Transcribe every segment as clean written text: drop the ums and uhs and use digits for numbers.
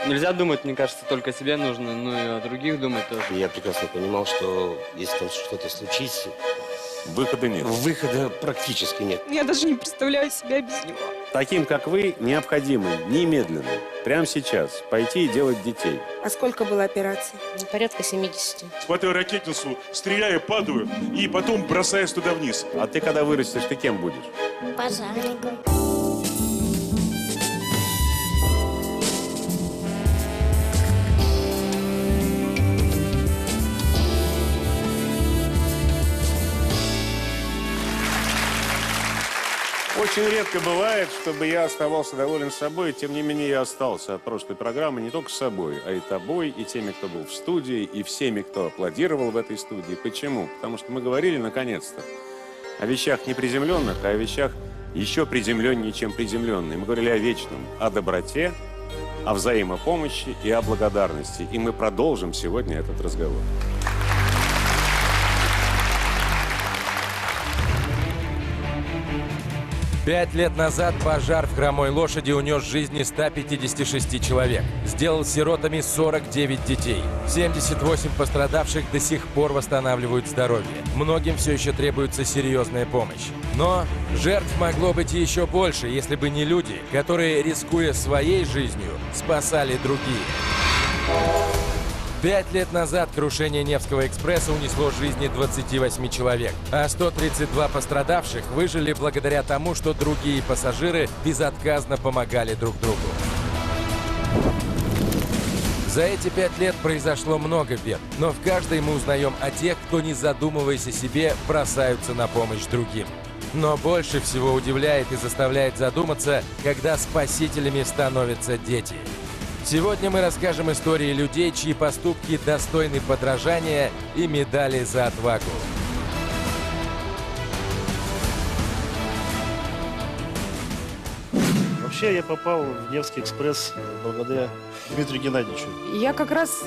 нельзя думать, мне кажется, только о себе нужно, но и о других думать тоже. Я прекрасно понимал, что если там что-то случится, выхода нет. Выхода практически нет. Я даже не представляю себя без него. Таким, как вы, необходимо немедленно, прямо сейчас, пойти и делать детей. А сколько было операций? Порядка 70. Хватаю ракетницу, стреляю, падаю и потом бросаюсь туда вниз. А ты, когда вырастешь, ты кем будешь? Пожарником. Очень редко бывает, чтобы я оставался доволен собой, тем не менее я остался от прошлой программы не только собой, а и тобой, и теми, кто был в студии, и всеми, кто аплодировал в этой студии. Почему? Потому что мы говорили, наконец-то, о вещах не приземленных, а о вещах еще приземленнее, чем приземленные. Мы говорили о вечном, о доброте, о взаимопомощи и о благодарности. И мы продолжим сегодня этот разговор. Пять лет назад пожар в Хромой Лошади унес жизни 156 человек. Сделал сиротами 49 детей. 78 пострадавших до сих пор восстанавливают здоровье. Многим все еще требуется серьезная помощь. Но жертв могло быть еще больше, если бы не люди, которые, рискуя своей жизнью, спасали другие. 5 лет назад крушение Невского экспресса унесло жизни 28 человек, а 132 пострадавших выжили благодаря тому, что другие пассажиры безотказно помогали друг другу. За эти 5 лет произошло много бед, но в каждой мы узнаем о тех, кто, не задумываясь о себе, бросаются на помощь другим. Но больше всего удивляет и заставляет задуматься, когда спасителями становятся дети. Сегодня мы расскажем истории людей, чьи поступки достойны подражания и медали за отвагу. Вообще я попал в Невский экспресс благодаря Дмитрию Геннадьевичу. Я как раз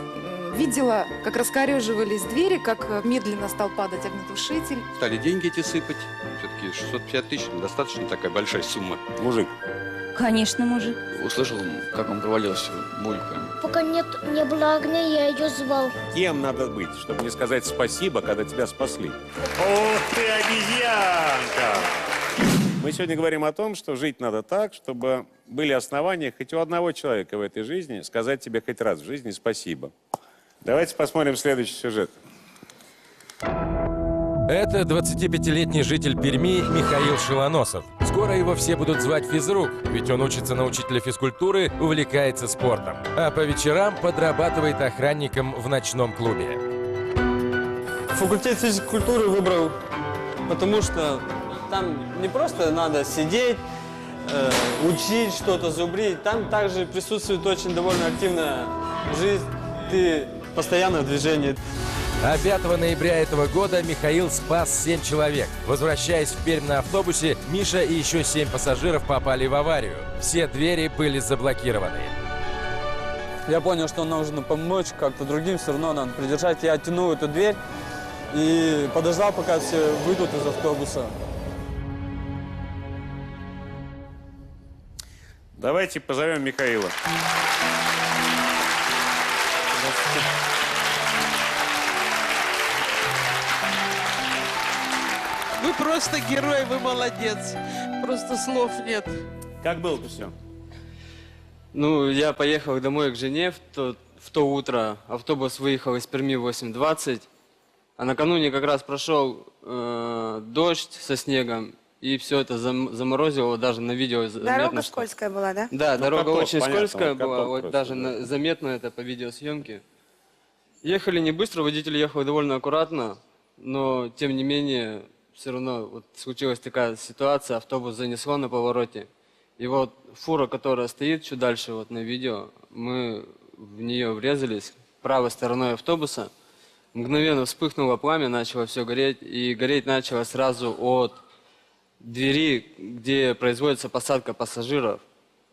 видела, как раскореживались двери, как медленно стал падать огнетушитель. Стали деньги эти сыпать. Все-таки 650 тысяч, достаточно такая большая сумма. Мужик. Конечно, мужик. Услышал, как он провалился булька. Пока не было огня, я ее звал. Кем надо быть, чтобы не сказать спасибо, когда тебя спасли? Ух ты, обезьянка! Мы сегодня говорим о том, что жить надо так, чтобы были основания хоть у одного человека в этой жизни сказать тебе хоть раз в жизни спасибо. Давайте посмотрим следующий сюжет. Это 25-летний житель Перми Михаил Шилоносов. Скоро его все будут звать физрук, ведь он учится на учителя физкультуры, увлекается спортом. А по вечерам подрабатывает охранником в ночном клубе. Факультет физкультуры выбрал, потому что там не просто надо сидеть, учить что-то, зубрить. Там также присутствует очень довольно активная жизнь, ты постоянно в движении. А 5 ноября этого года Михаил спас 7 человек. Возвращаясь в Пермь на автобусе, Миша и еще 7 пассажиров попали в аварию. Все двери были заблокированы. Я понял, что нужно помочь как-то другим, все равно надо придержать. Я оттянул эту дверь и подождал, пока все выйдут из автобуса. Давайте позовем Михаила. Вы просто герой, вы молодец. Просто слов нет. Как было-то все? Ну, я поехал домой к жене в то утро. Автобус выехал из Перми в 8:20. А накануне как раз прошел дождь со снегом. И все это заморозило, даже на видео заметно. Дорога скользкая была, да? Да, Ну, дорога каток, очень понятно, скользкая каток была, вот просто, даже да. заметно это по видеосъемке. Ехали не быстро, водитель ехал довольно аккуратно, но тем не менее, все равно вот случилась такая ситуация, автобус занесло на повороте. И вот фура, которая стоит чуть дальше вот на видео, мы в нее врезались правой стороной автобуса. Мгновенно вспыхнуло пламя, начало все гореть, и гореть начало сразу от двери, где производится посадка пассажиров,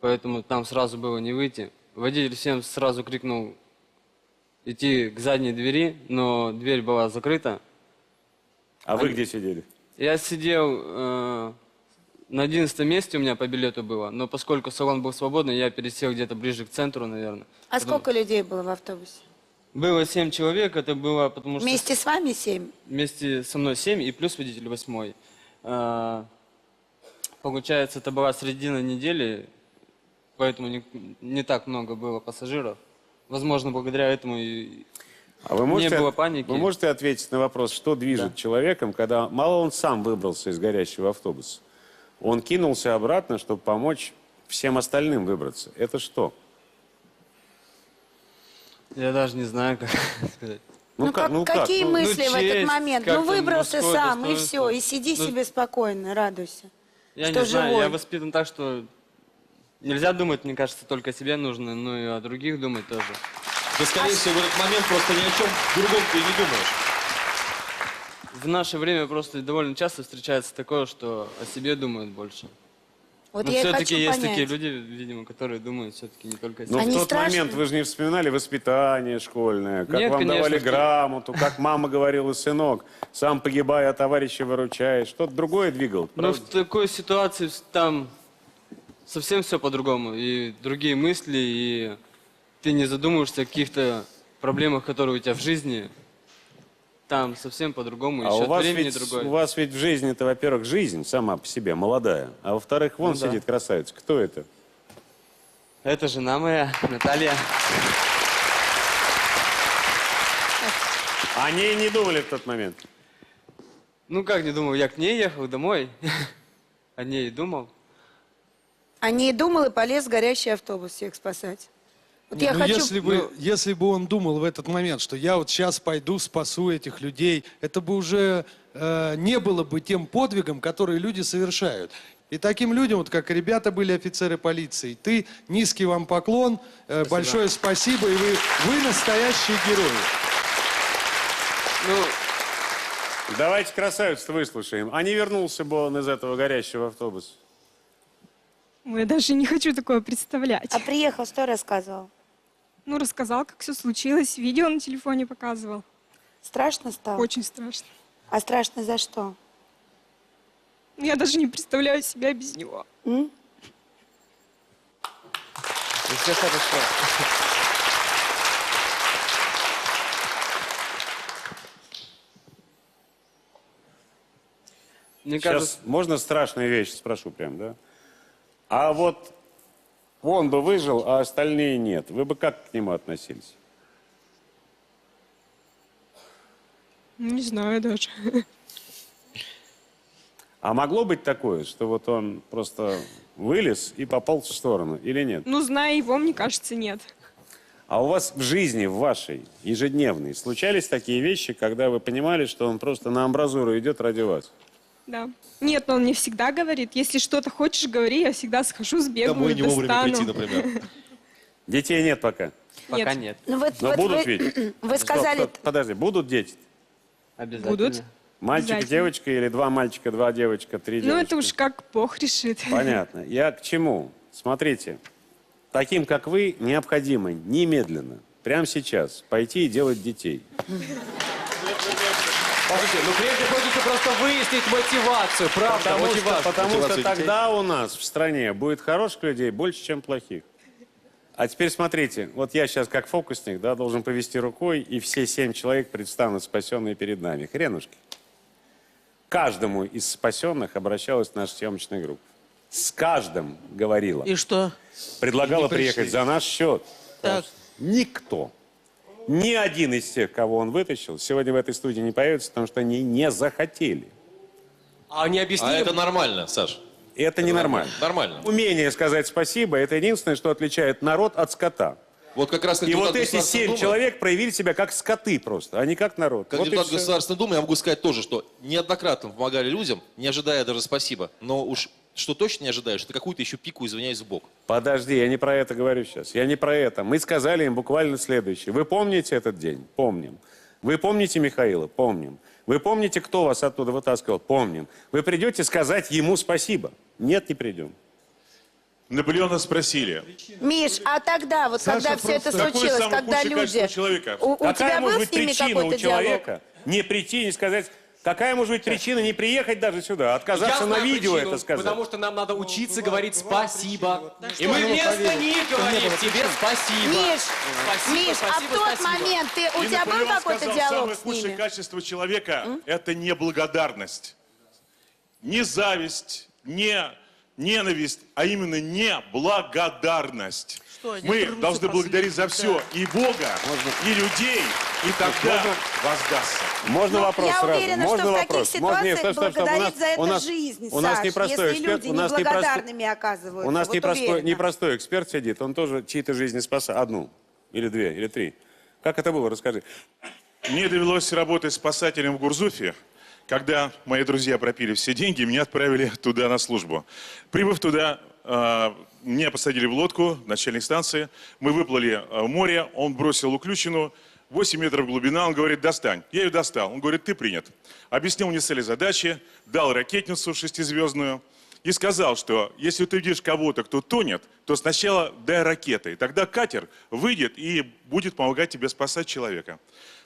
поэтому там сразу было не выйти. Водитель всем сразу крикнул идти к задней двери, но дверь была закрыта. А вы где сидели? Я сидел на 11 месте у меня по билету было, но поскольку салон был свободный, я пересел где-то ближе к центру, наверное. А сколько людей было в автобусе? Было 7 человек, это было потому что... Вместе с вами 7? Вместе со мной 7 и плюс водитель 8. Получается, это была середина недели, поэтому не так много было пассажиров. Возможно, благодаря этому и А вы не было паники. Вы можете ответить на вопрос, что движет человеком, когда мало он сам выбрался из горящего автобуса, он кинулся обратно, чтобы помочь всем остальным выбраться. Это что? Я даже не знаю, как сказать. Какие мысли в этот честь, момент? как-то Выбрался мужское сам, и достоинство. все. И сиди себе спокойно, радуйся. Я что не знаю, живой. я воспитан так, что нельзя думать, мне кажется, только о себе нужно, но и о других думать тоже. Да, скорее всего, в этот момент просто ни о чем другом ты и не думаешь. В наше время просто довольно часто встречается такое, что о себе думают больше. Вот но я и все-таки хочу есть понять. такие люди, видимо, которые думают все-таки не только о себе. Но Они в тот страшные? момент вы же не вспоминали воспитание школьное, как Нет, вам конечно, давали что- грамоту, как мама говорила: сынок, сам погибая, а товарища выручаешь. Что-то другое двигало. Но в правда? такой ситуации там совсем все по-другому. И другие мысли, и ты не задумываешься о каких-то проблемах, которые у тебя в жизни. Там совсем по-другому, А еще у вас, времени ведь, другое. у вас ведь в жизни-то, во-первых, жизнь сама по себе молодая, а во-вторых, вон Ну да. сидит красавица. Кто это? Это жена моя, Наталья. О ней не думали в тот момент. Ну как не думал, я к ней ехал домой. О ней думал. О ней думал и полез в горящий автобус всех спасать. Вот я Ну, хочу... если бы он думал в этот момент, что я вот сейчас пойду спасу этих людей, это бы уже не было бы тем подвигом, который люди совершают. И таким людям, вот как ребята были офицеры полиции, ты, низкий вам поклон, большое спасибо, и вы настоящие герои. Ну, Давайте красавицу выслушаем. А не вернулся бы он из этого горящего автобуса? Я даже не хочу такое представлять. А приехал, что рассказывал? Ну, рассказал, как все случилось. Видео на телефоне показывал. Страшно стало? Очень страшно. А страшно за что? Я даже не представляю себя без него. и все хорошо. Мне Сейчас кажется, можно страшную вещь спрошу прям, да? А вот он бы выжил, а остальные нет. Вы бы как к нему относились? Не знаю даже. А могло быть такое, что вот он просто вылез и пополз в сторону, или нет? Ну, зная его, мне кажется, нет. А у вас в жизни, в вашей, ежедневной, случались такие вещи, когда вы понимали, что он просто на амбразуру идет ради вас? Да. Нет, но он мне всегда говорит, если что-то хочешь, говори, я всегда схожу, сбегаю, Домой не вовремя достану. прийти, например. Детей нет пока. пока нет. Ну, вот, Но вот будут вы, ведь? вы сказали... Стоп, подожди, будут дети? Обязательно. Будут. Мальчик, Обязательно. девочка или два мальчика, два девочка, три девочки? Ну, это уж как Бог решит. Понятно. Я к чему? Смотрите, таким, как вы, необходимо немедленно, прямо сейчас, пойти и делать детей. Слушайте, ну прежде хочется просто выяснить мотивацию, правда, Потому что мотивацию детей. тогда у нас в стране будет хороших людей больше, чем плохих. А теперь смотрите, вот я сейчас как фокусник, да, должен повести рукой, и все 7 человек предстанут спасенные перед нами. Хренушки. Каждому из спасенных обращалась наша съемочная группа. С каждым говорила. И что? Предлагала И не пришли. приехать за наш счет. Так. Никто. Ни один из тех, кого он вытащил, сегодня в этой студии не появится, потому что они не захотели. А они объяснили? А это нормально, Саш. Это ненормально. Нормально. Умение сказать спасибо – это единственное, что отличает народ от скота. Вот как раз И вот эти 7 человек проявили себя как скоты просто, а не как народ. Как Вот и депутат всё. Государственной Думы я могу сказать тоже, что неоднократно помогали людям, не ожидая даже спасибо. Но уж что точно не ожидаешь, это какую-то еще пику, извиняюсь, в бок. Подожди, я не про это говорю сейчас. Я не про это. Мы сказали им буквально следующее. Вы помните этот день? Помним. Вы помните Михаила? Помним. Вы помните, кто вас оттуда вытаскивал? Помним. Вы придете сказать ему спасибо? Нет, не придем. Наполеона спросили. Миш, а тогда, вот когда все это Какое случилось, самое когда худшее качество люди... человека? У Какая тебя может был быть с ними причина у какой-то диалог? человека не прийти и не сказать Какая может быть причина не приехать даже сюда, отказаться на видео это сказать? Потому что нам надо учиться говорить спасибо. И мы вместо них говорим тебе спасибо. Миш, Спасибо, Миш, а спасибо, в тот спасибо. момент у тебя был Наполеон какой-то сказал, диалог самое с худшее ними? качество человека – это неблагодарность. Не зависть, не ненависть, а именно неблагодарность. Мы должны благодарить за все и Бога, и людей, и тогда воздастся. Можно Ну, вопрос я сразу? уверена, Можно что в вопрос? таких Можно- ситуациях стоп, стоп, стоп. благодарить за это у нас, жизнь, у нас Саш, непростой если эксперт, люди у нас неблагодарными оказываются. у нас вот непростой, уверена. непростой эксперт сидит, он тоже чьи-то жизни спасает. Одну, или две, или три. Как это было? Расскажи. Мне довелось работать спасателем в Гурзуфе. Когда мои друзья пропили все деньги, меня отправили туда на службу. Прибыв туда, меня посадили в лодку в начальной станции. Мы выплыли в море, он бросил уключину, 8 метров глубина, он говорит, достань. Я ее достал. Он говорит, ты принят. Объяснил мне цели задачи, дал ракетницу 6-звездную и сказал, что если ты видишь кого-то, кто тонет, то сначала дай ракеты. И тогда катер выйдет и будет помогать тебе спасать человека.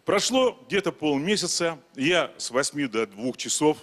Прошло где-то полмесяца, я с 8 до 2 часов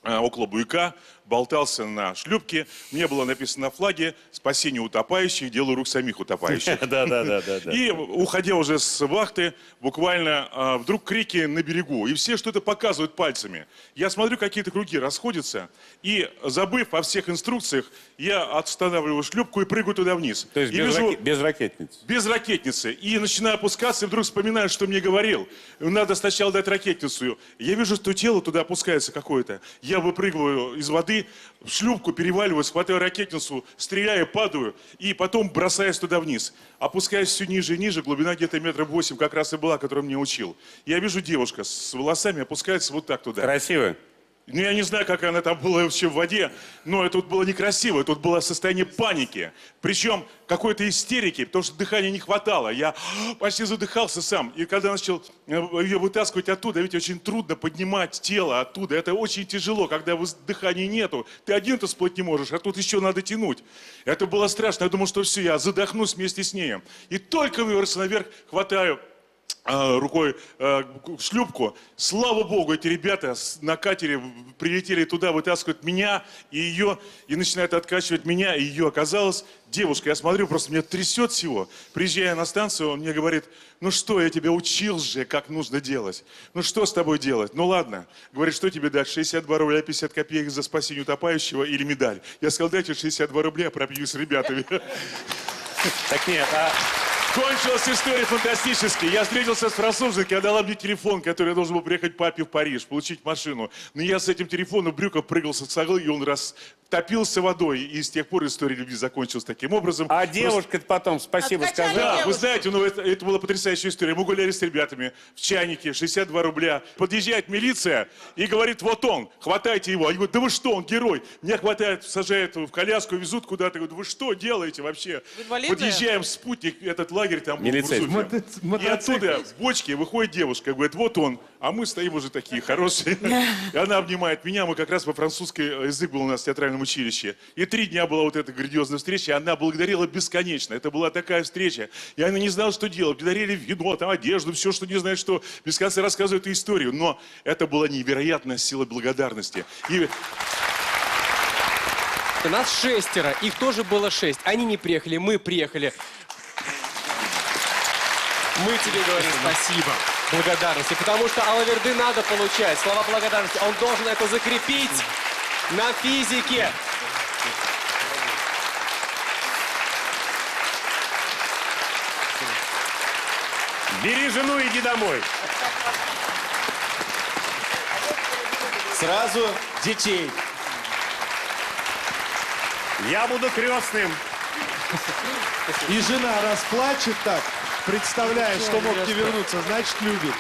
около Буйка болтался на шлюпке. Мне было написано на флаге «Спасение утопающих, дело рук самих утопающих». Да. И, уходя уже с вахты, буквально вдруг крики на берегу. И все что-то показывают пальцами. Я смотрю, какие-то круги расходятся. И, забыв о всех инструкциях, я останавливаю шлюпку и прыгаю туда вниз. То есть И без, вижу- без ракетницы. без ракетницы. И начинаю опускаться, и вдруг вспоминаю, что мне говорил. Надо сначала дать ракетницу. Я вижу, что тело туда опускается какое-то. Я выпрыгиваю из воды, в шлюпку переваливаюсь, хватаю ракетницу, стреляю, падаю, и потом бросаюсь туда вниз. Опускаюсь все ниже и ниже, глубина где-то 8 метров, как раз и была, которую мне учил. Я вижу девушка с волосами, опускается вот так туда. Красиво. Ну, я не знаю, как она там была вообще в воде, но это вот было некрасиво, это вот было состояние паники. Причем какой-то истерики, потому что дыхания не хватало. Я почти задыхался сам. И когда начал ее вытаскивать оттуда, ведь очень трудно поднимать тело оттуда. Это очень тяжело, когда дыхания нету. Ты один-то всплыть не можешь, а тут еще надо тянуть. Это было страшно. Я думал, что все, я задохнусь вместе с ней. И только выбрался наверх, хватаю рукой шлюпку. Слава богу, эти ребята на катере прилетели туда, вытаскивают меня и ее, и начинают откачивать меня и ее. Оказалось, девушка, я смотрю, просто меня трясет всего. Приезжая на станцию, он мне говорит, ну что, я тебя учил же, как нужно делать. Ну что с тобой делать? Ну ладно. Говорит, что тебе дать? 62 рубля 50 копеек за спасение утопающего или медаль? Я сказал, дайте 62 рубля, пропью с ребятами. Так нет, Кончилась история фантастически. Я встретился с француженкой, она дала мне телефон, который я должен был приехать папе в Париж, получить машину. Но я с этим телефоном в брюках прыгал с иглы, и он растопился водой. И с тех пор история любви закончилась таким образом. А девушка-то потом спасибо сказала. Да, вы знаете, ну это была потрясающая история. Мы гуляли с ребятами в чайнике, 62 рубля. Подъезжает милиция и говорит, вот он, хватайте его. Они говорят, да вы что, он герой. Меня хватают, сажают в коляску, везут куда-то. Говорят, вы что делаете вообще? Инвалидная? Подъезжаем в спутник, этот лагерь там был в Милицейский. Гурзуфе. И оттуда в бочке выходит девушка, говорит, вот он, а мы стоим уже такие хорошие. И она обнимает меня, мы как раз по-французски язык был у нас в театральном училище. И 3 дня была вот эта грандиозная встреча, и она благодарила бесконечно. Это была такая встреча. И она не знала, что делать. Мне дарили вино, там одежду, все, что не знает что. Без конца рассказывают эту историю. Но это была невероятная сила благодарности. И Нас 6, их тоже было 6. Они не приехали, мы приехали. Мы тебе говорим спасибо, благодарности, потому что Алаверды надо получать, слова благодарности. Он должен это закрепить на физике. Бери жену, иди домой. Сразу детей. Я буду крестным. И жена расплачет так, представляя, что мог не вернуться, значит, любит.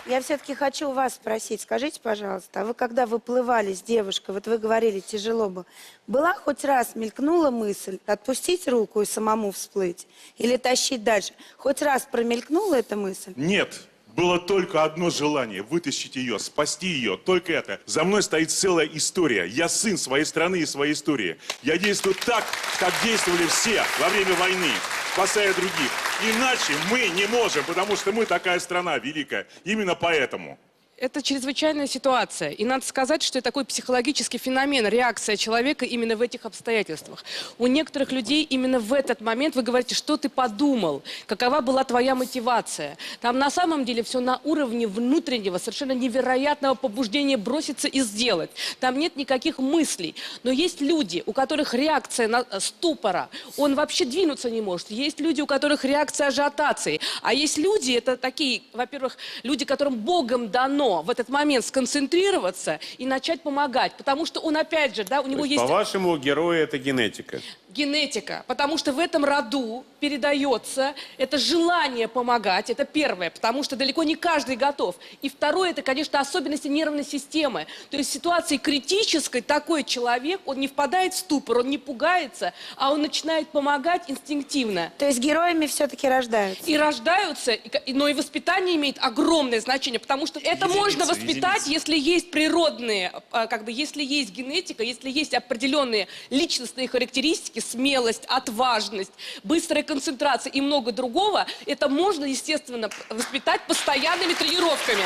Я все-таки хочу у вас спросить, скажите, пожалуйста, а вы когда выплывали с девушкой, вот вы говорили, тяжело было, была хоть раз мелькнула мысль отпустить руку и самому всплыть? Или тащить дальше? Хоть раз промелькнула эта мысль? нет. Было только одно желание – вытащить ее, спасти ее. Только это. За мной стоит целая история. Я сын своей страны и своей истории. Я действую так, как действовали все во время войны, спасая других. Иначе мы не можем, потому что мы такая страна великая. Именно поэтому. Это чрезвычайная ситуация. И надо сказать, что это такой психологический феномен, реакция человека именно в этих обстоятельствах. У некоторых людей именно в этот момент вы говорите, что ты подумал, какова была твоя мотивация. Там на самом деле все на уровне внутреннего, совершенно невероятного побуждения броситься и сделать. Там нет никаких мыслей. Но есть люди, у которых реакция на ступора, он вообще двинуться не может. Есть люди, у которых реакция ажиотации. А есть люди, это такие, во-первых, люди, которым Богом дано в этот момент сконцентрироваться и начать помогать. Потому что он, опять же, да, у него есть... По-вашему, герои — это генетика? Генетика, потому что в этом роду передается это желание помогать, это первое, потому что далеко не каждый готов. И второе, это, конечно, особенности нервной системы. То есть в ситуации критической такой человек, он не впадает в ступор, он не пугается, а он начинает помогать инстинктивно. То есть героями все-таки рождаются? И рождаются, но и воспитание имеет огромное значение, потому что это можно воспитать, если есть природные, как бы, если есть генетика, если есть определенные личностные характеристики, смелость, отважность, быстрая концентрация и много другого, это можно, естественно, воспитать постоянными тренировками.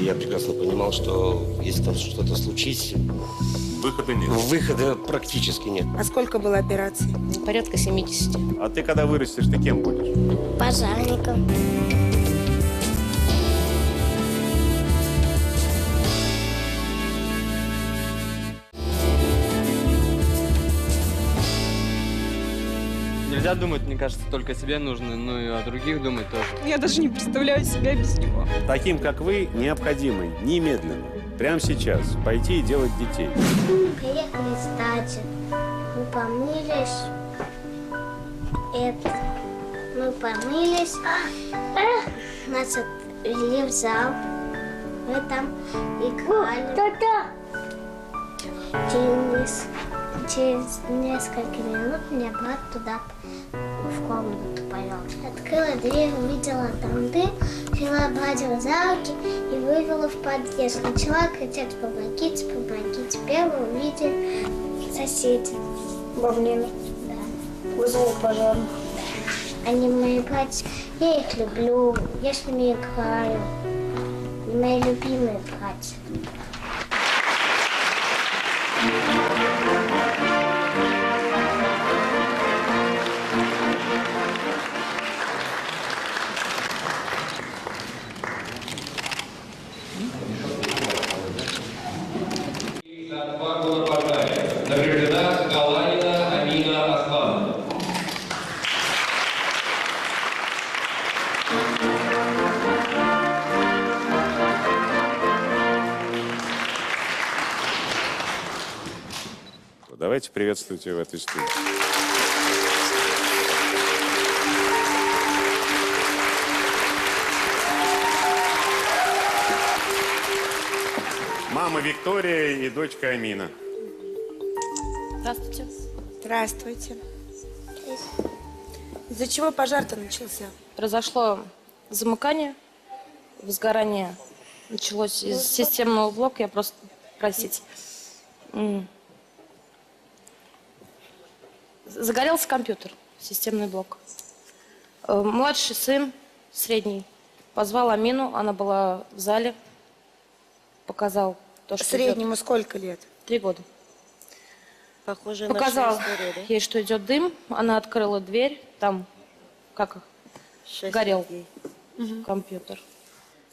Я прекрасно понимал, что если там что-то случится, выхода нет. Выхода практически нет. А сколько было операций? Порядка 70. А ты, когда вырастешь, ты кем будешь? Пожарником. Нельзя думать, мне кажется, только о себе нужно, но и о других думать тоже. Я даже не представляю себя без него. Таким, как вы, необходимо немедленно, прямо сейчас, пойти и делать детей. Приехали с дачи. Мы помылись. Мы помылись. Нас отвели в зал. Мы там играли. Через несколько минут меня брат туда в комнату повел. Открыла дверь, увидела там дым, взяла братьев за руки и вывела в подъезд. Начала кричать: помогите, помогите. Первый увидели соседи. Бабнины? Да. Вызвала пожарных? Да. Они мои братья. Я их люблю, я с ними играю. Мои любимые братья. Награждена Галанина Амина Аслановна. Давайте приветствовать ее в этой студии. Мама Виктория и дочка Амина. Здравствуйте. Здравствуйте. Из-за чего пожар-то начался? Произошло замыкание, возгорание. Началось из системного блока. Я просто, простите. Загорелся компьютер, системный блок. Младший сын, средний, позвал Амину. Она была в зале. Показал то, что Среднему сколько лет? 3 года. Похоже Показал на нашу историю, да? ей, что идет дым. Она открыла дверь. Там, как горел компьютер.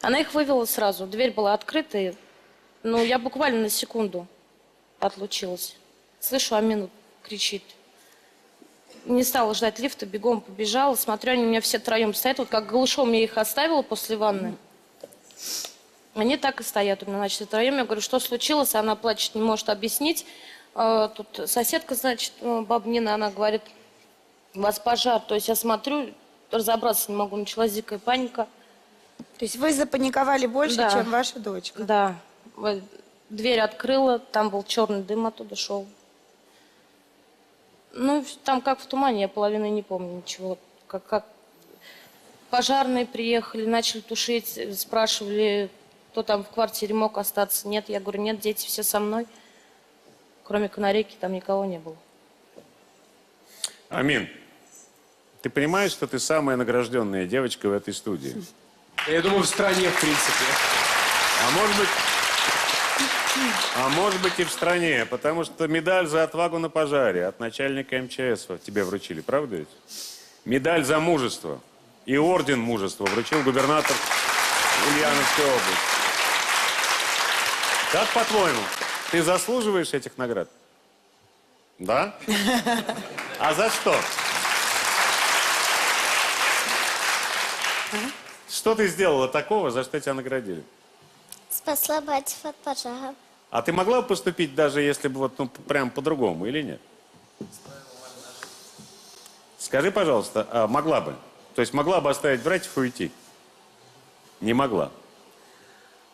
Она их вывела сразу. Дверь была открыта. И, ну, я буквально на секунду отлучилась. Слышу, Амину кричит. Не стала ждать лифта, бегом побежала. Смотрю, они у меня все троем стоят. Вот как голышом я их оставила после ванны. Они так и стоят у меня, значит, втроем. Я говорю, что случилось? Она плачет, не может объяснить. Тут соседка, значит, баба Нина, она говорит: у вас пожар. То есть я смотрю, разобраться не могу, началась дикая паника. То есть вы запаниковали больше, Да. чем ваша дочка? Да. Дверь открыла, там был черный дым, оттуда шел. Ну, там как в тумане, я половину не помню ничего. Как пожарные приехали, начали тушить, спрашивали, кто там в квартире мог остаться. Нет, я говорю, нет, дети все со мной. Кроме канарейки там никого не было. Амин, ты понимаешь, что ты самая награжденная девочка в этой студии? Я думаю, в стране, в принципе. А может быть и в стране, потому что медаль за отвагу на пожаре от начальника МЧС тебе вручили, правда ведь? Медаль за мужество и орден мужества вручил губернатор Ульяновской области. Как по-твоему, ты заслуживаешь этих наград? Да? А за что? Что ты сделала такого, за что тебя наградили? Спасла братьев от пожара. А ты могла бы поступить, даже если бы вот, ну, прям по-другому, или нет? Скажи, пожалуйста, а могла бы? То есть могла бы оставить братьев и уйти? Не могла.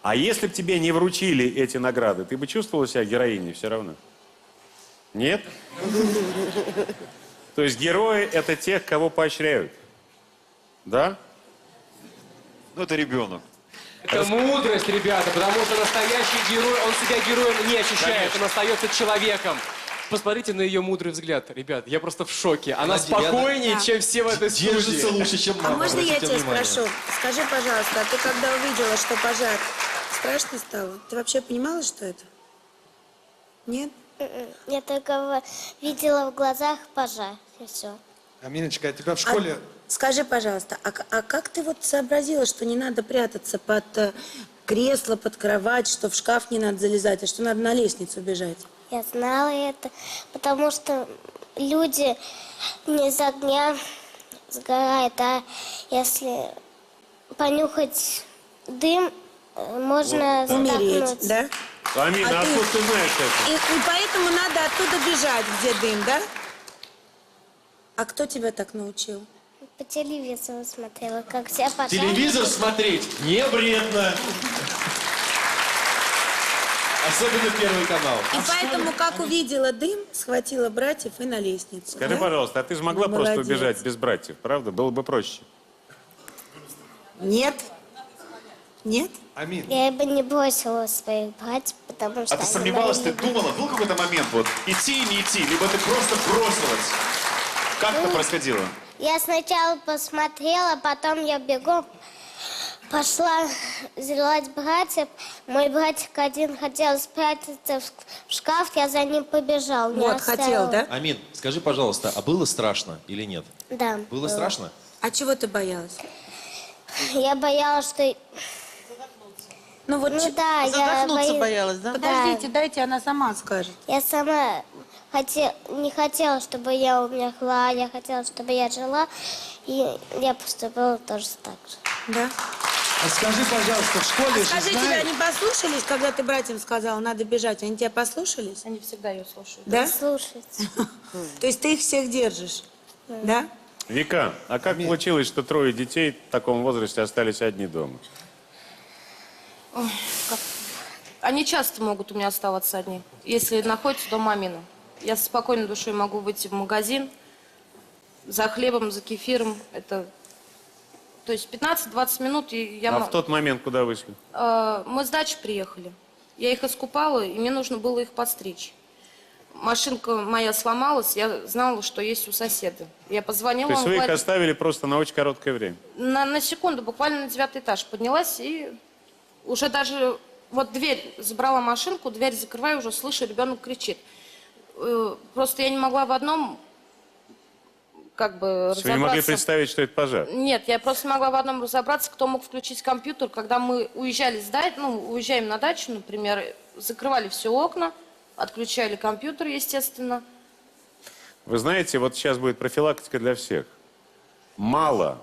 А если бы тебе не вручили эти награды, ты бы чувствовала себя героиней все равно? Нет? То есть герои — это тех, кого поощряют? Да? Ну, это ребенок. Это мудрость, ребята, потому что настоящий герой, он себя героем не ощущает, он остается человеком. Посмотрите на ее мудрый взгляд, ребят, я просто в шоке. Она спокойнее, чем все в этой студии. Держится лучше, чем мама. А можно я обратите тебя внимание. спрошу? Скажи, пожалуйста, а ты когда увидела, что пожар, страшно стало? Ты вообще понимала, что это? Нет? Я только видела в глазах пожар, и все. Аминочка, а тебя в школе... Скажи, пожалуйста, а как ты вот сообразила, что не надо прятаться под кресло, под кровать, что в шкаф не надо залезать, а что надо на лестницу бежать? Я знала это, потому что люди не из огня сгорают, а если понюхать дым, можно умереть, задохнуться. да? Амина, откуда ты знаешь это? И поэтому надо оттуда бежать, где дым, да? А кто тебя так научил? По телевизору смотрела, как все пожары. Телевизор смотреть не вредно. Особенно Первый канал. И поэтому, как увидела дым, схватила братьев и на лестницу. Скажи, да? пожалуйста, а ты же могла просто Молодец. убежать без братьев, правда? Было бы проще. Нет. Нет? Амин. Я бы не бросила своих братьев, потому что А ты они сомневалась, ты говорили, думала, был какой-то момент, вот, идти и не идти, либо ты просто бросилась? Как это происходило? Я сначала посмотрела, потом я бегом пошла звать братьев. Мой братик один хотел спрятаться в шкаф, я за ним побежал. не Вот, оставила. хотел, да? Амин, скажи, пожалуйста, а было страшно или нет? Да. Было страшно? А чего ты боялась? Я боялась, что... Ну вот, да, я боялась, да? Подождите, дайте, она сама скажет. Я сама не хотела, чтобы я умерла, я хотела, чтобы я жила, и я поступила тоже так же. Да? А скажи, пожалуйста, в школе же Скажи, тебя знают... не послушались, когда ты братьям сказала, надо бежать? Они тебя послушались? Они всегда ее слушают. Да? Слушайте. То есть ты их всех держишь? Да? Вика, а как получилось, что 3 детей в таком возрасте остались одни дома? Ой, они часто могут у меня оставаться одни, если находятся дома Амина. Я со спокойной душой могу выйти в магазин за хлебом, за кефиром. Это, то есть 15-20 минут, и я А могу. в тот момент куда вышли? Мы с дачи приехали. Я их искупала, и мне нужно было их подстричь. Машинка моя сломалась, я знала, что есть у соседа. Я позвонила. То есть он вы их говорит, оставили просто на очень короткое время? на секунду, буквально на 9-й этаж поднялась, и уже даже вот дверь, забрала машинку, дверь закрываю, уже слышу, ребенок кричит. Просто я не могла в одном как бы Вы разобраться. не могли представить, что это пожар? Нет, я просто не могла в одном разобраться, кто мог включить компьютер. Когда мы уезжали с дачи, уезжаем на дачу, например, закрывали все окна, отключали компьютер, естественно. Вы знаете, вот сейчас будет профилактика для всех. Мало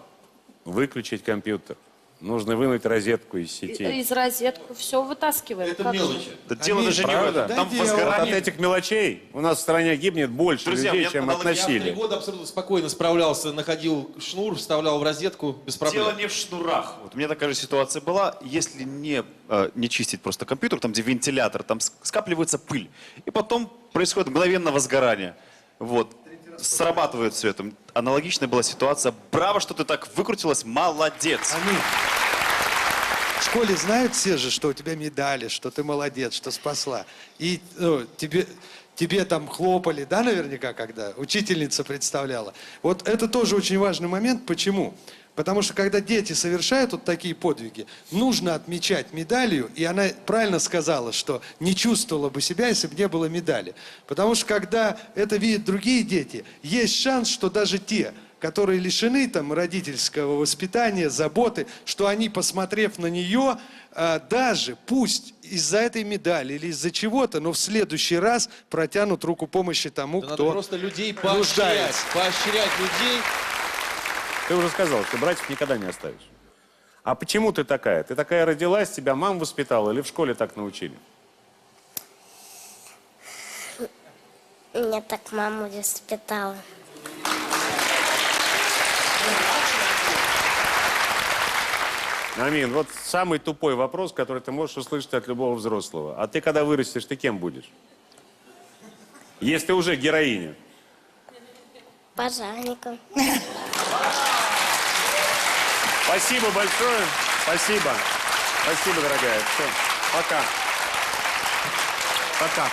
выключить компьютер. Нужно вынуть розетку из сети. Из розетку все вытаскиваем. Это Как же? мелочи. Да дело даже не в этом. Там Вот возгорание. от этих мелочей у нас в стране гибнет больше Друзья, людей, мне чем от надо- Я в 3 насилия. года абсолютно спокойно справлялся, находил шнур, вставлял в розетку без проблем. Дело не в шнурах. Вот у меня такая же ситуация была. Если не чистить просто компьютер, там, где вентилятор, там скапливается пыль. И потом происходит мгновенно возгорание. Вот. Срабатывает все это. Аналогичная была ситуация. Браво, что ты так выкрутилась. Молодец. Амин. В школе знают все же, что у тебя медали, что ты молодец, что спасла. И тебе там хлопали, да, наверняка, когда учительница представляла. Вот это тоже очень важный момент. Почему? Потому что когда дети совершают вот такие подвиги, нужно отмечать медалью. И она правильно сказала, что не чувствовала бы себя, если бы не было медали. Потому что когда это видят другие дети, есть шанс, что даже те, которые лишены там родительского воспитания, заботы, что они, посмотрев на нее, даже пусть из-за этой медали или из-за чего-то, но в следующий раз протянут руку помощи тому, Да кто надо просто людей поощрять, нуждается. поощрять людей. Ты уже сказал, что братьев никогда не оставишь. А почему ты такая? Ты такая родилась, тебя мама воспитала или в школе так научили? Меня так мама воспитала. Амин, вот самый тупой вопрос, который ты можешь услышать от любого взрослого. А ты, когда вырастешь, ты кем будешь? Если ты уже героиня. Пожарником. Спасибо большое. Спасибо. Спасибо, дорогая. Все. Пока. Пока.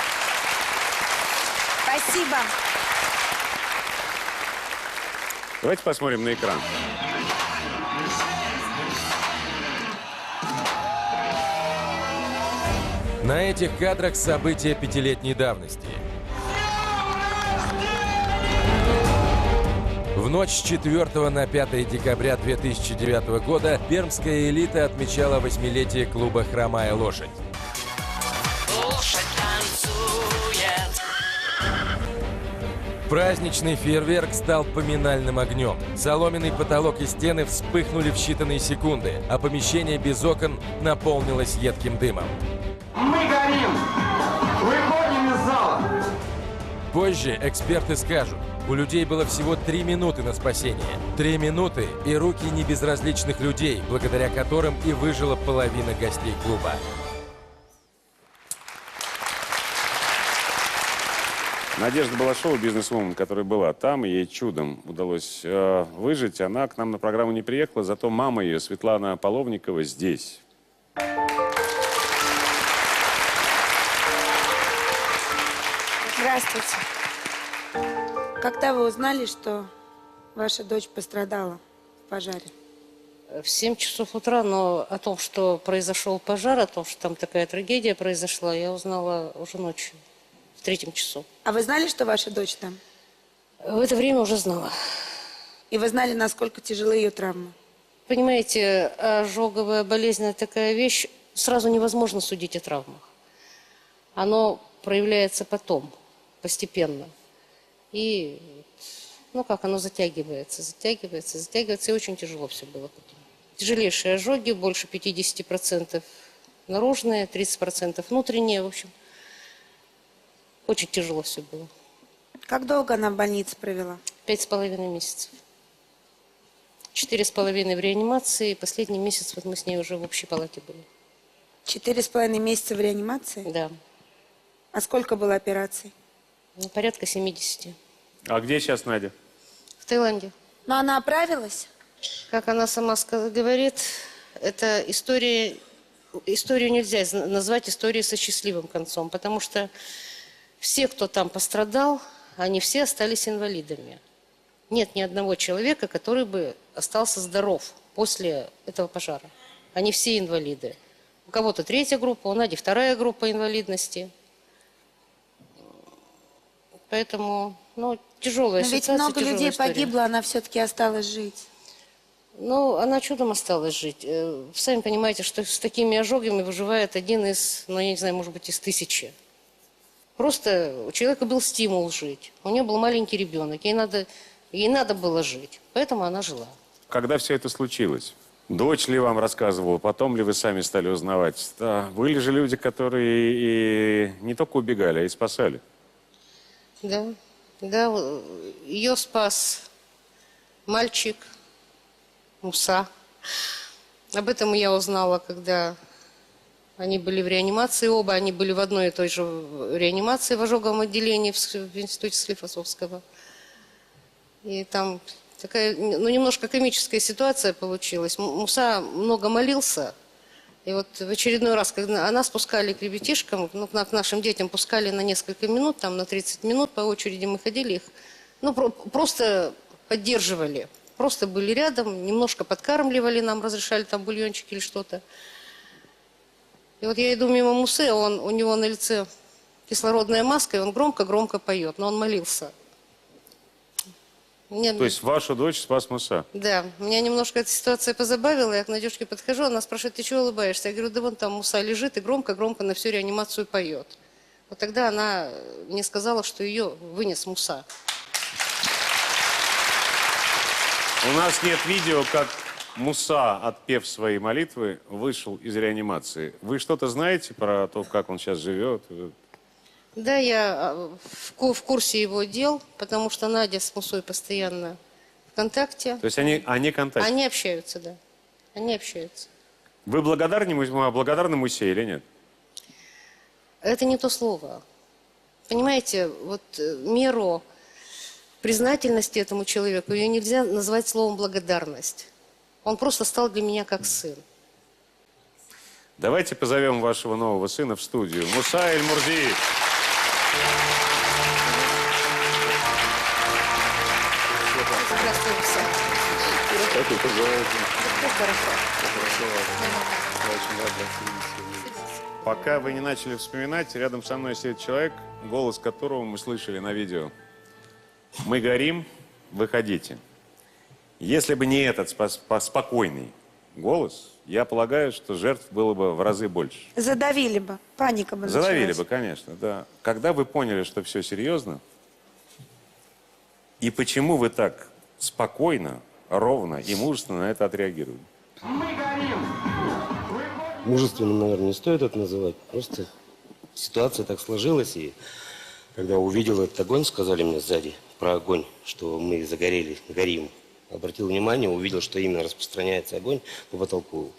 Спасибо. Давайте посмотрим на экран. На этих кадрах события 5-летней давности. В ночь с 4 на 5 декабря 2009 года пермская элита отмечала 8-летие клуба «Хромая лошадь». Праздничный фейерверк стал поминальным огнем. Соломенный потолок и стены вспыхнули в считанные секунды, а помещение без окон наполнилось едким дымом. Мы горим! Выходим из зала! Позже эксперты скажут, у людей было всего 3 минуты на спасение. 3 минуты и руки небезразличных людей, благодаря которым и выжила половина гостей клуба. Надежда Балашова, бизнес-вумен, которая была там, ей чудом удалось выжить. Она к нам на программу не приехала, зато мама ее, Светлана Половникова, здесь. Здравствуйте. Когда вы узнали, что ваша дочь пострадала в пожаре? В 7 часов утра, но о том, что произошел пожар, о том, что там такая трагедия произошла, я узнала уже ночью, в 3 часу. А вы знали, что ваша дочь там? В это время уже знала. И вы знали, насколько тяжелы ее травмы? Понимаете, ожоговая болезнь – это такая вещь, сразу невозможно судить о травмах. Оно проявляется потом, постепенно. И, ну как, оно затягивается, и очень тяжело все было потом. Тяжелейшие ожоги, больше 50% наружные, 30% внутренние, в общем. Очень тяжело все было. Как долго она в больнице провела? 5,5 месяцев. 4,5 в реанимации, последний месяц вот мы с ней уже в общей палате были. 4,5 месяца в реанимации? Да. А сколько было операций? Ну, порядка 70. А где сейчас Надя? В Таиланде. Но она оправилась? Как она сама говорит, это история... Историю нельзя назвать историей со счастливым концом, потому что все, кто там пострадал, они все остались инвалидами. Нет ни одного человека, который бы остался здоров после этого пожара. Они все инвалиды. У кого-то 3-я группа, у Нади 2-я группа инвалидности. Поэтому, ну, тяжелая ситуация. Но ведь много людей история. погибло, она все-таки осталась жить. Ну, она чудом осталась жить. Сами понимаете, что с такими ожогами выживает один из, ну, я не знаю, может быть, из 1000. Просто у человека был стимул жить. У нее был маленький ребенок, ей надо было жить. Поэтому она жила. Когда все это случилось? Дочь ли вам рассказывала, потом ли вы сами стали узнавать? Да, были же люди, которые и не только убегали, а и спасали. Да, ее спас мальчик Муса. Об этом я узнала, когда они были в реанимации, оба они были в одной и той же реанимации в ожоговом отделении в институте Склифосовского. И там такая, ну, немножко комическая ситуация получилась. Муса много молился. И вот в очередной раз, когда она спускали к ребятишкам, ну, к нашим детям пускали на несколько минут, там на 30 минут по очереди мы ходили их, ну, просто поддерживали. просто были рядом, немножко подкармливали нам, разрешали там бульончик или что-то. И вот я иду мимо Мусы, а у него на лице кислородная маска, и он громко-громко поет, но он молился. То есть вашу дочь спас Муса? Да, меня немножко эта ситуация позабавила. Я к Надюшке подхожу, она спрашивает, ты чего улыбаешься? Я говорю, да вон там Муса лежит и громко-громко на всю реанимацию поет. Вот тогда она мне сказала, что ее вынес Муса. У нас нет видео, как Муса, отпев свои молитвы, вышел из реанимации. Вы что-то знаете про то, как он сейчас живет? Да, я в курсе его дел, потому что Надя с Мусой постоянно в контакте. То есть они контактируют? Они общаются, да. Они общаются. Вы благодарны Мусе или нет? Это не то слово. Понимаете, вот меру признательности этому человеку ее нельзя назвать словом благодарность. Он просто стал для меня как сын. Давайте позовем вашего нового сына в студию. Муса Эль-Мурзиев. Пока вы не начали вспоминать, рядом со мной сидит человек, голос которого мы слышали на видео. Мы горим, выходите. Если бы не этот спокойный голос, я полагаю, что жертв было бы в разы больше. Задавили бы, паника бы началась. Задавили бы, конечно, да. Когда вы поняли, что все серьезно, и почему вы так спокойно, ровно и мужественно на это отреагировали? Мужественно, наверное, не стоит это называть. Просто ситуация так сложилась. И когда увидел этот огонь, сказали мне сзади про огонь, что мы загорели, горим. Обратил внимание, увидел, что именно распространяется огонь по потолку.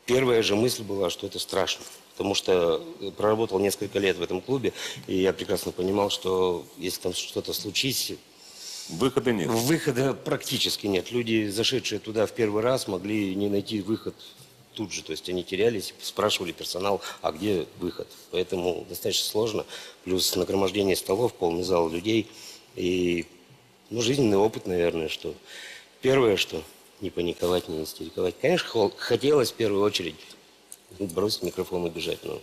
Первая же мысль была, что это страшно. Потому что проработал несколько лет в этом клубе, и я прекрасно понимал, что если там что-то случится... Выхода нет. Выхода практически нет. Люди, зашедшие туда в первый раз, могли не найти выход тут же. То есть они терялись, спрашивали персонал, а где выход. Поэтому достаточно сложно. Плюс нагромождение столов, полный зал людей. И жизненный опыт, наверное, что первое, что не паниковать, не истериковать. Конечно, хотелось в первую очередь бросить микрофон и бежать. Но...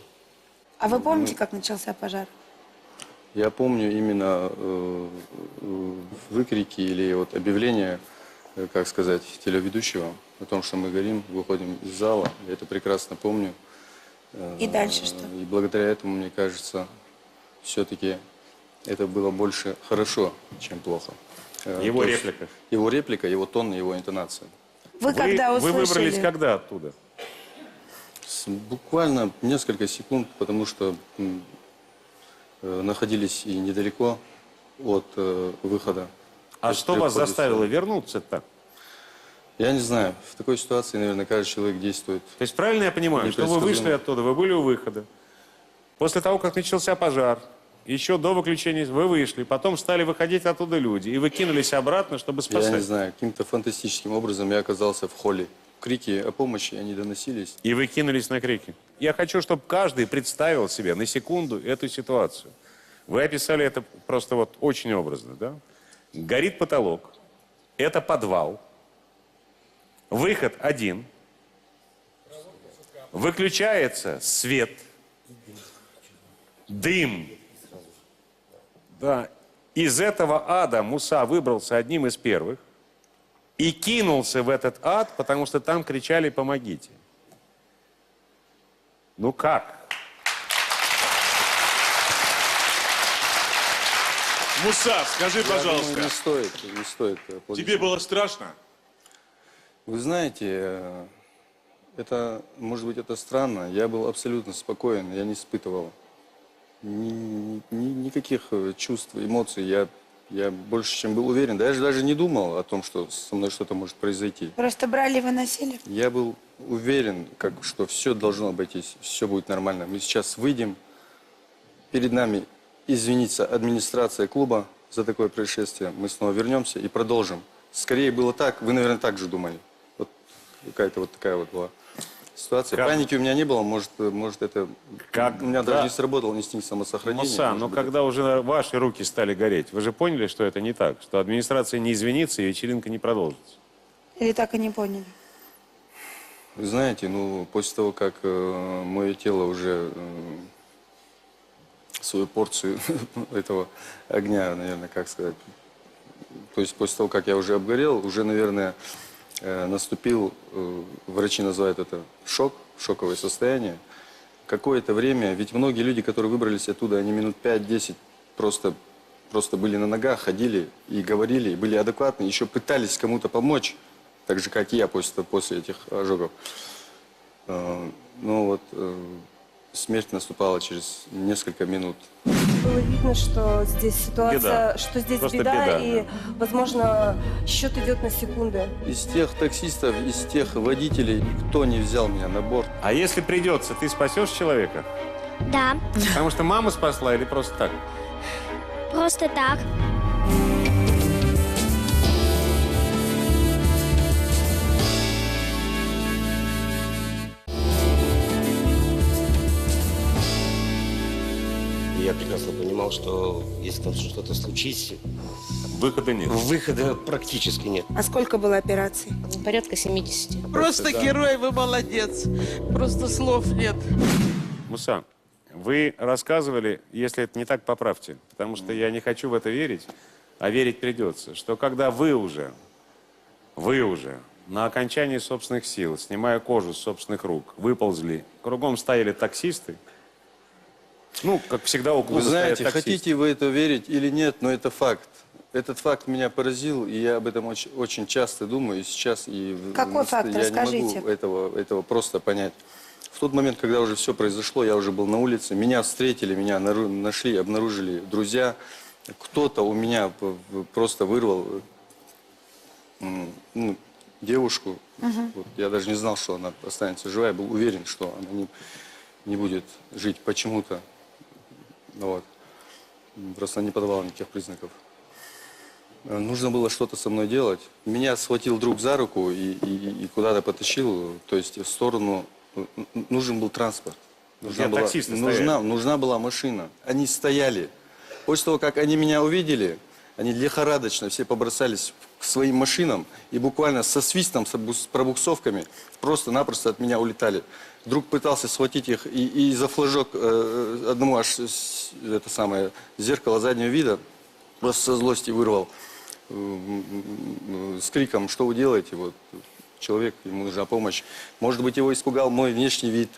А вы помните, как начался пожар? Я помню именно выкрики или вот объявление, как сказать, телеведущего о том, что мы горим, выходим из зала. Я это прекрасно помню. И дальше что? И благодаря этому, мне кажется, все-таки это было больше хорошо, чем плохо. Его реплика? Его реплика, его тон, его интонация. Вы когда услышали? Вы выбрались когда оттуда? Буквально несколько секунд, потому что находились и недалеко от выхода. А что вас заставило вернуться так? Я не знаю. В такой ситуации, наверное, каждый человек действует. То есть правильно я понимаю, что вы вышли оттуда, вы были у выхода. После того, как начался пожар, еще до выключения вы вышли, потом стали выходить оттуда люди, и вы кинулись обратно, чтобы спасать. Я не знаю, каким-то фантастическим образом я оказался в холле. Крики о помощи, они доносились. И вы кинулись на крики. Я хочу, чтобы каждый представил себе на секунду эту ситуацию. Вы описали это просто вот очень образно, да? Горит потолок, это подвал, выход один, выключается свет, дым. Да. Из этого ада Муса выбрался одним из первых и кинулся в этот ад, потому что там кричали «помогите». Ну как? Муса, скажи, пожалуйста. Думаю, не стоит. Тебе было страшно? Вы знаете, это, может быть, это странно. Я был абсолютно спокоен, я не испытывал никаких чувств, эмоций. Я больше чем был уверен. Даже не думал о том, что со мной что-то может произойти. Просто брали и выносили? Я был уверен, что все должно обойтись, все будет нормально. Мы сейчас выйдем, перед нами извинится администрация клуба за такое происшествие. Мы снова вернемся и продолжим. Скорее было так, вы, наверное, так же думали. Вот какая-то вот такая вот была. ситуация. Как? Паники у меня не было, может это у меня даже Да. не сработал инстинкт самосохранения. Муса, может но быть, когда уже ваши руки стали гореть, вы же поняли, что это не так, что администрация не извинится и вечеринка не продолжится? Или так и не поняли? Вы знаете, ну, после того, как мое тело уже свою порцию этого огня, наверное, как сказать, то есть после того, как я уже обгорел, уже, наверное, наступил, врачи называют это шоковое состояние. Какое-то время, ведь многие люди, которые выбрались оттуда, они минут 5-10 просто были на ногах, ходили и говорили, и были адекватны, еще пытались кому-то помочь, так же, как и я после этих ожогов. Но вот смерть наступала через несколько минут. Было видно, что здесь ситуация, Беда. что здесь Просто беда, беда, и, возможно, счет идет на секунды. Из тех таксистов, из тех водителей никто не взял меня на борт. А если придется, ты спасешь человека? Да, Потому что маму спасла или просто так? просто так. И я прекрасно понимал, что если там что-то случится, выхода нет. Выхода практически нет. А сколько было операций? Порядка 70. Просто да. герой, вы молодец. Просто слов нет. Муса, вы рассказывали, если это не так, поправьте, потому что я не хочу в это верить, а верить придется, что когда вы уже на окончании собственных сил, снимая кожу с собственных рук, выползли, кругом стояли таксисты, ну, как всегда у клуба Вы знаете, стоят таксисты. хотите вы это верить или нет, но это факт. Этот факт меня поразил, и я об этом очень часто думаю, и сейчас, и Какой факт? я Расскажите. не могу этого просто понять. В тот момент, когда уже все произошло, я уже был на улице, меня встретили, меня нашли, обнаружили друзья. Кто-то у меня просто вырвал девушку. Вот, я даже не знал, что она останется жива, я был уверен, что она не будет жить почему-то. Вот. Просто не подавала никаких признаков. Нужно было что-то со мной делать. Меня схватил друг за руку и куда-то потащил, то есть в сторону. Нужен был транспорт. Нужна была машина. Они стояли. После того, как они меня увидели, они лихорадочно все побросались к своим машинам и буквально со свистом, с пробуксовками просто-напросто от меня улетали. Друг пытался схватить их и за флажок одному аж это самое зеркало заднего вида просто со злости вырвал с криком: что вы делаете? Вот человек, ему нужна помощь. Может быть, его испугал мой внешний вид,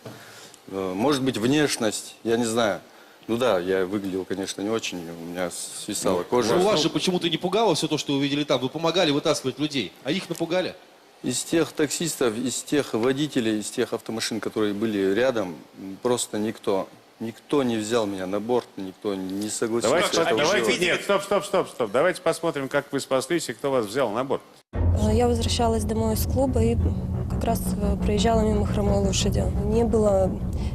может быть, внешность, я не знаю. Ну да, я выглядел, конечно, не очень, у меня свисала кожа. Но вас же почему-то не пугало все то, что вы увидели там. Вы помогали вытаскивать людей, а их напугали. Из тех таксистов, из тех водителей, из тех автомашин, которые были рядом, просто никто не взял меня на борт, никто не согласился. Стоп. Давайте посмотрим, как вы спаслись и кто вас взял на борт. Я возвращалась домой из клуба и как раз проезжала мимо хромой лошади. Не было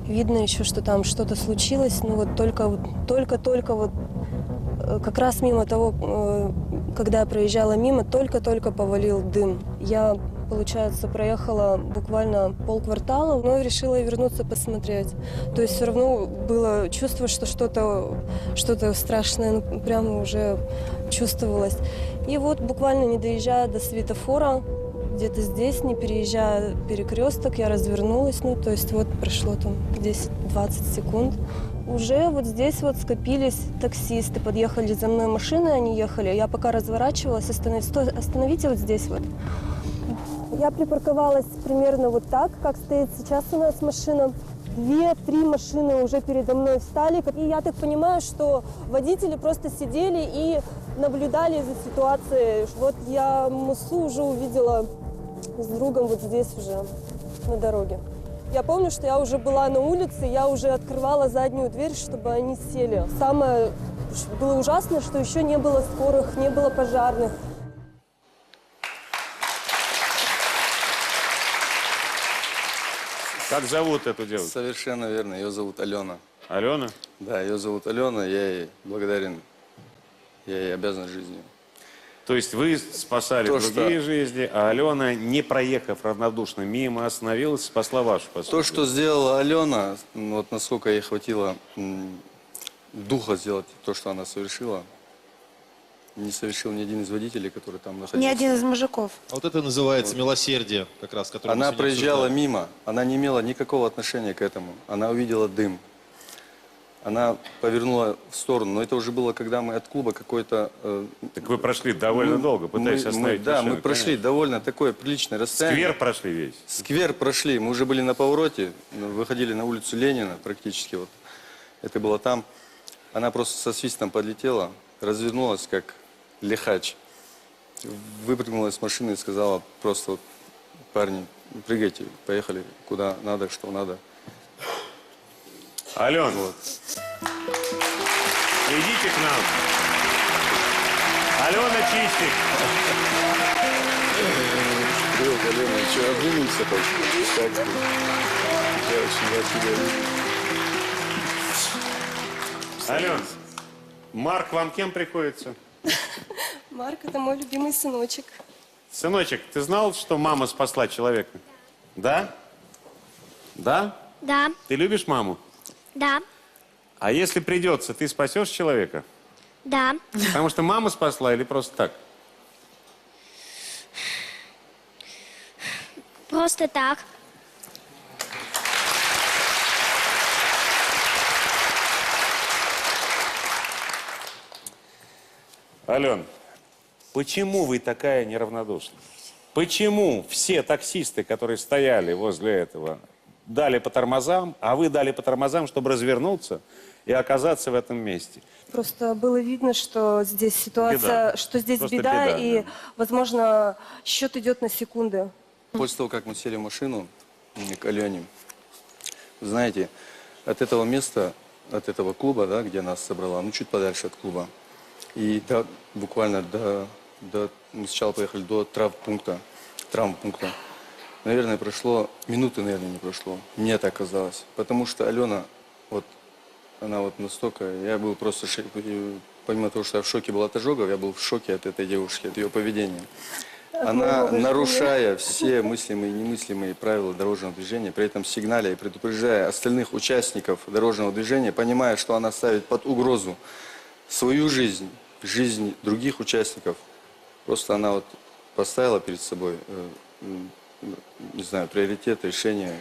видно еще, что там что-то случилось, но вот только вот как раз мимо того, когда я проезжала мимо, только повалил дым. Я, получается, проехала буквально полквартала, но решила вернуться посмотреть. То есть все равно было чувство, что что-то страшное прямо уже чувствовалось. И вот буквально не доезжая до светофора, где-то здесь, не переезжая перекресток, я развернулась, то есть вот прошло там 10-20 секунд. Уже вот здесь вот скопились таксисты, подъехали за мной машины, они ехали. Я пока разворачивалась, остановите вот здесь вот. Я припарковалась примерно вот так, как стоит сейчас у нас машина. 2-3 машины уже передо мной встали. И я так понимаю, что водители просто сидели и наблюдали за ситуацией. Вот я Мусу уже увидела с другом вот здесь уже, на дороге. Я помню, что я уже была на улице, я уже открывала заднюю дверь, чтобы они сели. Самое было ужасное, что еще не было скорых, не было пожарных. Как зовут эту девушку? Совершенно верно, ее зовут Алена. Алена? Да, ее зовут Алена, я ей благодарен, я ей обязан жизнью. То есть вы спасали другие жизни, а Алена, не проехав равнодушно мимо, остановилась, спасла вашу посуду. То, что сделала Алена, вот насколько ей хватило духа сделать то, что она совершила, не совершил ни один из водителей, который там находился. Ни один из мужиков. А вот это называется милосердие, как раз, которое мы Она сегодня проезжала обсуждаем. мимо, она не имела никакого отношения к этому. Она увидела дым. Она повернула в сторону, но это уже было, когда мы от клуба какой-то... Так вы прошли довольно долго, пытаясь остановить Да, машину, мы прошли конечно. довольно такое приличное расстояние. Сквер прошли весь. Сквер прошли. Мы уже были на повороте, выходили на улицу Ленина практически. Вот. Это было там. Она просто со свистом подлетела, развернулась как лихач, выпрыгнула из машины и сказала просто: вот, парни, прыгайте, поехали куда надо, что надо. Ален, идите к нам. Алена Чистик. Привет, Алена, что, обнимемся так? Я очень рад тебя видеть. Ален, Марк вам кем приходится? Марк — это мой любимый сыночек. Сыночек, ты знал, что мама спасла человека? Да? Да? Да, Ты любишь маму? да, А если придется, ты спасешь человека? да. Потому что мама спасла или просто так? Просто так. Ален, почему вы такая неравнодушная? Почему все таксисты, которые стояли возле этого, дали по тормозам, а вы дали по тормозам, чтобы развернуться и оказаться в этом месте? Просто было видно, что здесь ситуация, Беда. что здесь Просто беда, беда, и, да. возможно, счет идет на секунды. После того, как мы сели в машину к Алене, знаете, от этого места, от этого клуба, да, где нас собрала, ну, чуть подальше от клуба, и буквально мы сначала поехали до травмпункта. Наверное, прошло, минуты, наверное, не прошло. Мне так казалось. Потому что Алена, вот, она вот настолько, я был просто, помимо того, что я в шоке был от ожогов, я был в шоке от этой девушки, от ее поведения. Она, нарушая все мыслимые и немыслимые правила дорожного движения, при этом сигналя и предупреждая остальных участников дорожного движения, понимая, что она ставит под угрозу свою жизнь, жизнь других участников, просто она вот поставила перед собой, не знаю, приоритет, решение,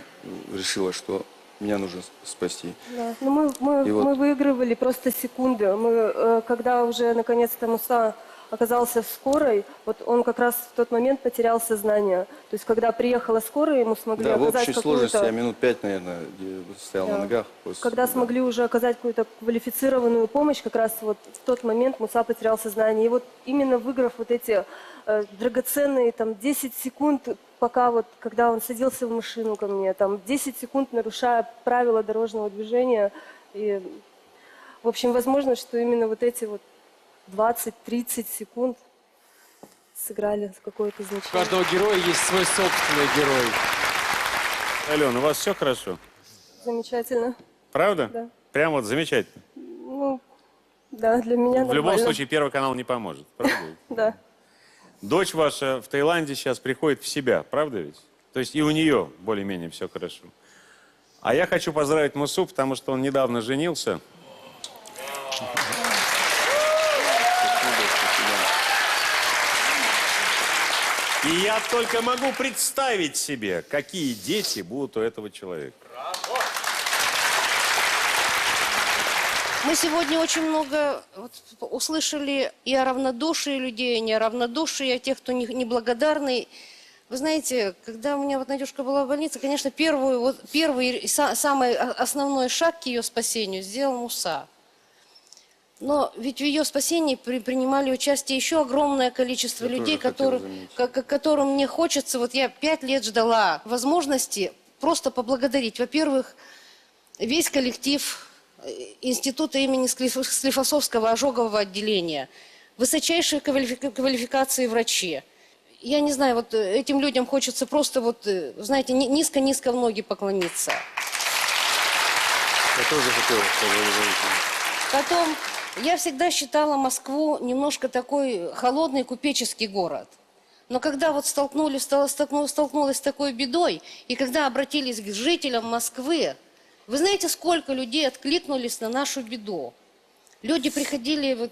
решила, что меня нужно спасти. Да. Но мы вот- выигрывали просто секунды. Мы, когда уже наконец-то Муса оказался в скорой, вот он как раз в тот момент потерял сознание. То есть, когда приехала скорая, ему смогли Да, в оказать общей сложности я какую-то... минут 5, наверное, стоял на ногах. Когда смогли уже оказать какую-то квалифицированную помощь, как раз вот в тот момент Муса потерял сознание. И вот именно выиграв вот эти драгоценные там 10 секунд, пока вот, когда он садился в машину ко мне, там 10 секунд нарушая правила дорожного движения. И, в общем, возможно, что именно вот эти вот 20-30 секунд сыграли какое-то У значение. каждого героя есть свой собственный герой. Алена, у вас все хорошо? Замечательно. Правда? Да. Прям вот замечательно. Ну, да, для меня В любом нормально. случае, Первый канал не поможет. Правда? Да. Дочь ваша в Таиланде сейчас приходит в себя, правда ведь? То есть и у нее более-менее все хорошо. А я хочу поздравить Мусу, потому что он недавно женился. И я только могу представить себе, какие дети будут у этого человека. Мы сегодня очень много услышали и о равнодушии людей, и не о равнодушии, и о тех, кто неблагодарный. Вы знаете, когда у меня вот Надюшка была в больнице, конечно, первый и самый основной шаг к ее спасению сделал Муса. Но ведь в ее спасении принимали участие еще огромное количество людей, которым мне хочется, вот я 5 лет ждала возможности просто поблагодарить. Во-первых, весь коллектив Института имени Склифосовского ожогового отделения, высочайшие квалификации врачи. Я не знаю, вот этим людям хочется просто, вот, знаете, низко-низко в ноги поклониться. Я тоже хотел поблагодарить. Потом Я всегда считала Москву немножко такой холодный купеческий город. Но когда вот столкнулась с такой бедой, и когда обратились к жителям Москвы, вы знаете, сколько людей откликнулись на нашу беду? Люди приходили,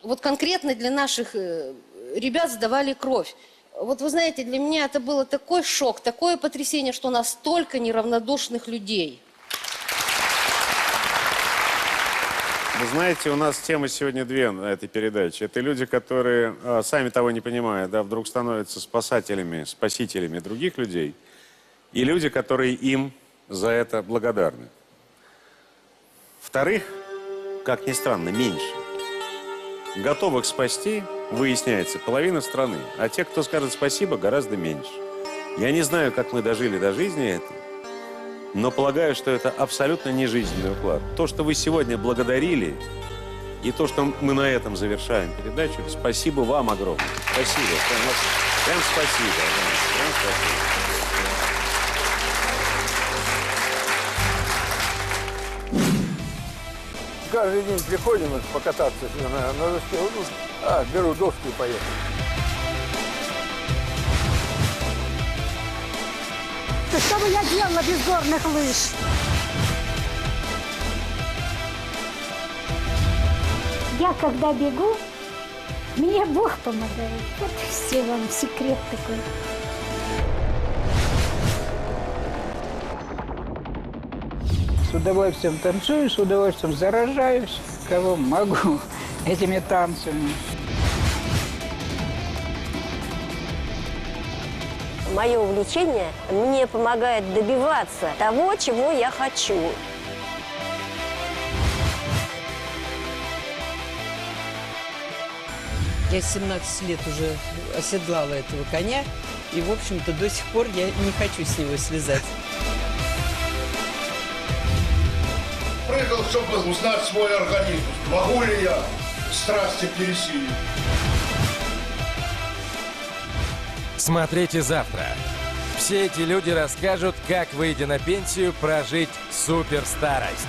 вот конкретно для наших ребят сдавали кровь. Вот вы знаете, для меня это было такой шок, такое потрясение, что у нас столько неравнодушных людей. Вы знаете, у нас темы сегодня две на этой передаче. Это люди, которые, сами того не понимая, да, вдруг становятся спасителями других людей. И люди, которые им за это благодарны. Вторых, как ни странно, меньше. Готовых спасти, выясняется, половина страны. А те, кто скажет спасибо, гораздо меньше. Я не знаю, как мы дожили до жизни этой. Но полагаю, что это абсолютно не жизненный уклад. То, что вы сегодня благодарили, и то, что мы на этом завершаем передачу, спасибо вам огромное. Спасибо. Прям спасибо. Прям спасибо. Каждый день приходим покататься на доске. Беру доски и поехал. Что бы я делала без горных лыж? Я когда бегу, мне Бог помогает. Вот все вам секрет такой. С удовольствием танцую, с удовольствием заражаюсь, кого могу, этими танцами. Мое увлечение мне помогает добиваться того, чего я хочу. Я 17 лет уже оседлала этого коня, и, в общем-то, до сих пор я не хочу с него слезать. Прыгал, чтобы узнать свой организм. Могу ли я страсти пересилить? Смотрите завтра. Все эти люди расскажут, как, выйдя на пенсию, прожить суперстарость.